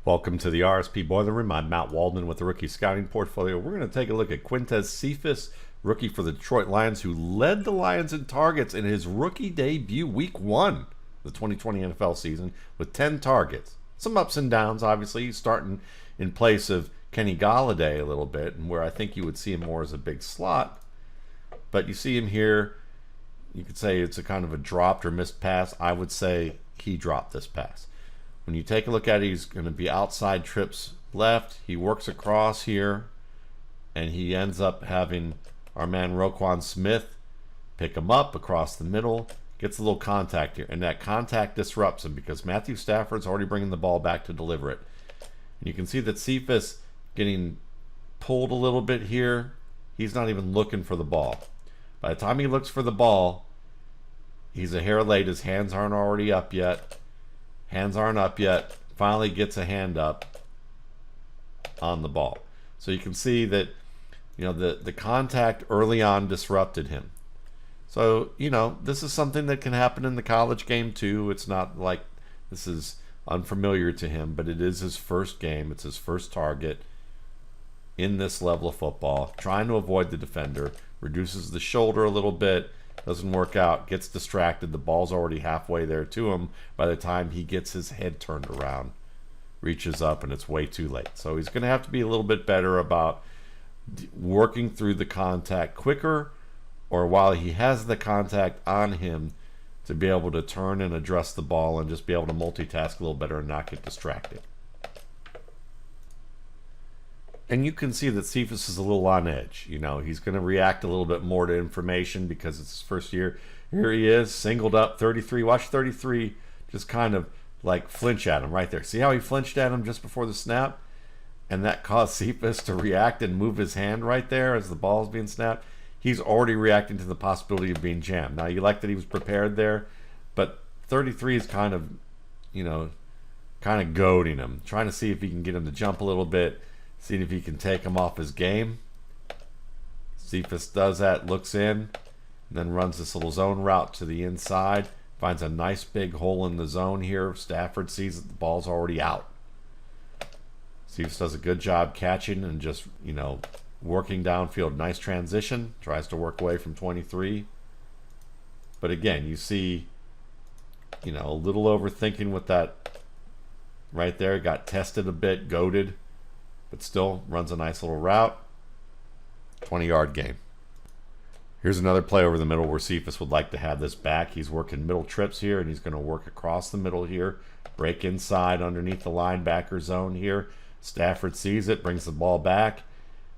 Welcome to the RSP Boiler Room. I'm Matt Waldman with the Rookie Scouting Portfolio. We're going to take a look at Quintez Cephus, rookie for the Detroit Lions, who led the Lions in targets in his rookie debut week 1, the 2020 NFL season, with 10 targets. Some ups and downs, obviously. He's starting in place of Kenny Golladay a little bit, and where I think you would see him more as a big slot. But you see him here, you could say it's a kind of a dropped or missed pass. I would say he dropped this pass. When you take a look at it, he's going to be outside trips left. He works across here, and he ends up having our man Roquan Smith pick him up across the middle. Gets a little contact here, and that contact disrupts him because Matthew Stafford's already bringing the ball back to deliver it. And you can see that Cephus getting pulled a little bit here. He's not even looking for the ball. By the time he looks for the ball, he's a hair late. His hands aren't already up yet. Hands aren't up yet. Finally gets a hand up on the ball. So you can see that, the contact early on disrupted him. So, this is something that can happen in the college game too. It's not like this is unfamiliar to him, but it is his first game. It's his first target in this level of football. Trying to avoid the defender. Reduces the shoulder a little bit. Doesn't work out, gets distracted. The ball's already halfway there to him by the time he gets his head turned around, reaches up, and it's way too late. So he's going to have to be a little bit better about working through the contact quicker, or while he has the contact on him, to be able to turn and address the ball and just be able to multitask a little better and not get distracted. And you can see that Cephus is a little on edge. He's going to react a little bit more to information because it's his first year. Here he is, singled up, 33. Watch 33 just kind of like flinch at him right there. See how he flinched at him just before the snap? And that caused Cephus to react and move his hand right there as the ball is being snapped. He's already reacting to the possibility of being jammed. Now, you like that he was prepared there, but 33 is kind of goading him, trying to see if he can get him to jump a little bit. Seeing if he can take him off his game. Cephus does that, looks in, and then runs this little zone route to the inside. Finds a nice big hole in the zone here. Stafford sees that the ball's already out. Cephus does a good job catching and just, working downfield. Nice transition. Tries to work away from 23. But again, you see, a little overthinking with that right there. Got tested a bit, goaded. But still runs a nice little route. 20-yard gain. Here's another play over the middle where Cephus would like to have this back. He's working middle trips here, and he's going to work across the middle here. Break inside underneath the linebacker zone here. Stafford sees it, brings the ball back.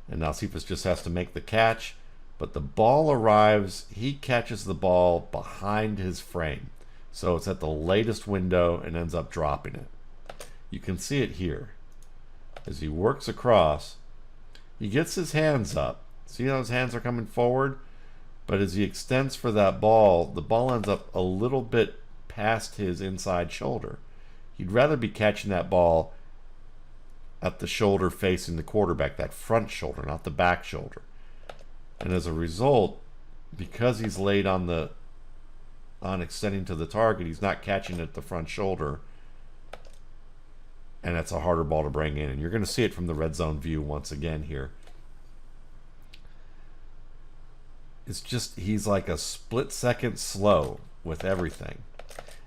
And now Cephus just has to make the catch. But the ball arrives. He catches the ball behind his frame. So it's at the latest window and ends up dropping it. You can see it here. As he works across, he gets his hands up. See how his hands are coming forward? But as he extends for that ball, the ball ends up a little bit past his inside shoulder. He'd rather be catching that ball at the shoulder facing the quarterback, that front shoulder, not the back shoulder. And as a result, because he's late on extending to the target, he's not catching it at the front shoulder. And that's a harder ball to bring in. And you're going to see it from the red zone view once again here. It's just, he's like a split second slow with everything.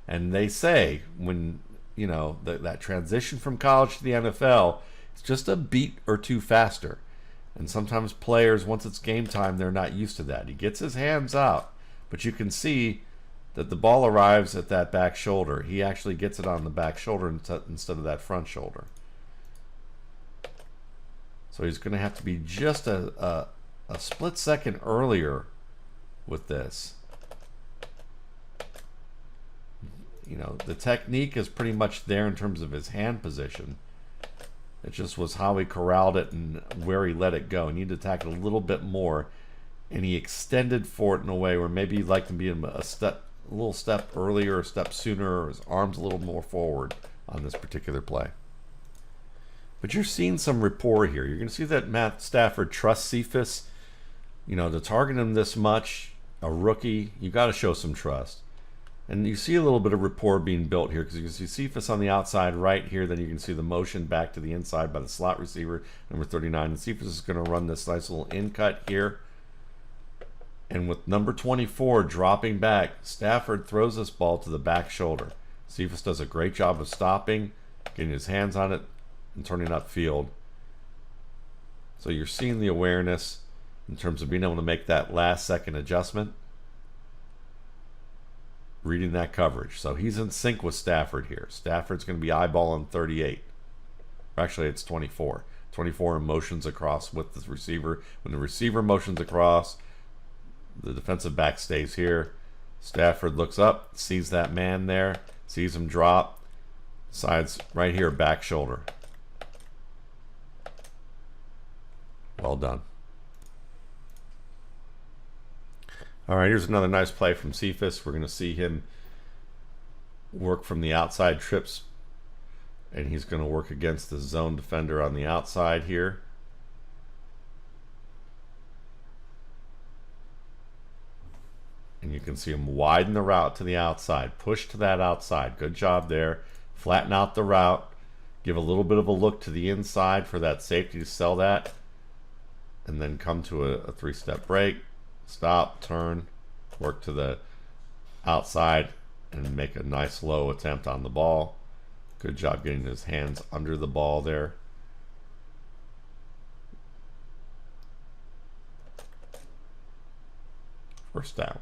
And they say when, that transition from college to the NFL, it's just a beat or two faster. And sometimes players, once it's game time, they're not used to that. He gets his hands out, but you can see that the ball arrives at that back shoulder. He actually gets it on the back shoulder instead of that front shoulder. So he's going to have to be just a split second earlier with this. The technique is pretty much there in terms of his hand position. It just was how he corralled it and where he let it go. He needed to attack it a little bit more. And he extended for it in a way where maybe he'd like to be a little step earlier, a step sooner, or his arms a little more forward on this particular play. But you're seeing some rapport here. You're going to see that Matt Stafford trusts Cephus. To target him this much, a rookie, you got to show some trust. And you see a little bit of rapport being built here because you can see Cephus on the outside right here. Then you can see the motion back to the inside by the slot receiver, number 39. And Cephus is going to run this nice little in cut here. And with number 24 dropping back, Stafford throws this ball to the back shoulder. Cephus does a great job of stopping, getting his hands on it, and turning upfield. So you're seeing the awareness in terms of being able to make that last second adjustment. Reading that coverage. So he's in sync with Stafford here. Stafford's going to be eyeballing 38. Actually, it's 24. 24 motions across with the receiver. When the receiver motions across, the defensive back stays here. Stafford looks up, sees that man there, sees him drop. Sides right here, back shoulder. Well done. All right, here's another nice play from Cephus. We're going to see him work from the outside trips, and he's going to work against the zone defender on the outside here. And you can see him widen the route to the outside, push to that outside. Good job there. Flatten out the route, give a little bit of a look to the inside for that safety to sell that, and then come to a three-step break. Stop, turn, work to the outside, and make a nice low attempt on the ball. Good job getting his hands under the ball there. First down.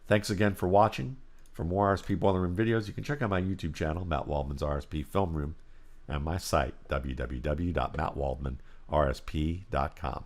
Thanks again for watching. For more RSP Boiler Room videos, you can check out my YouTube channel, Matt Waldman's RSP Film Room, and my site, www.mattwaldmanrsp.com.